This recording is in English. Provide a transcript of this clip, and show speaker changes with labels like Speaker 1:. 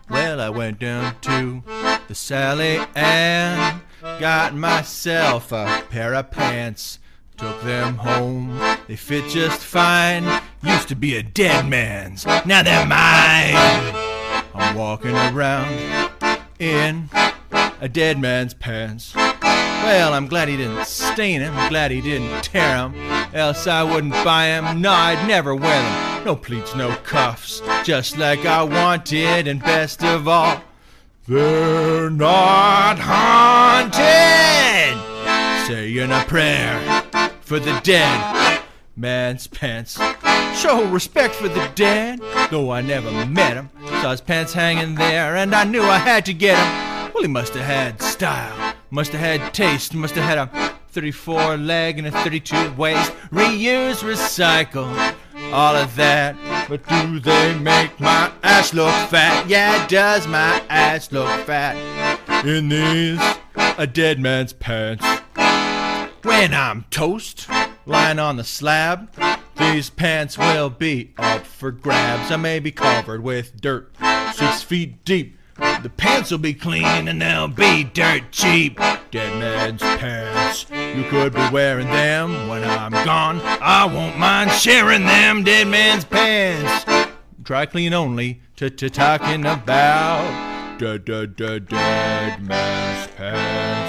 Speaker 1: Well, I went down to the Sally and got myself a pair of pants. Took them home, they fit just fine. Used to be a dead man's, now they're mine. I'm walking around in a dead man's pants. Well, I'm glad he didn't stain him, glad he didn't tear him, else I wouldn't buy him, no, I'd never wear them. No pleats, no cuffs, just like I wanted, and best of all, they're not haunted. Saying a prayer for the dead man's pants. Show respect for the dead, though I never met him. Saw his pants hanging there, and I knew I had to get him. Well, he must have had style, must have had taste, must have had a 34 leg and a 32 waist. Reuse, recycle, all of that. But do they make my ass look fat? Yeah, does my ass look fat in these a dead man's pants? When I'm toast, lying on the slab, these pants will be up for grabs. I may be covered with dirt 6 feet deep. The pants will be clean and they'll be dirt cheap. Dead man's pants, you could be wearing them. When I'm gone, I won't mind sharing them. Dead man's pants, dry clean only, talking about dead man's pants.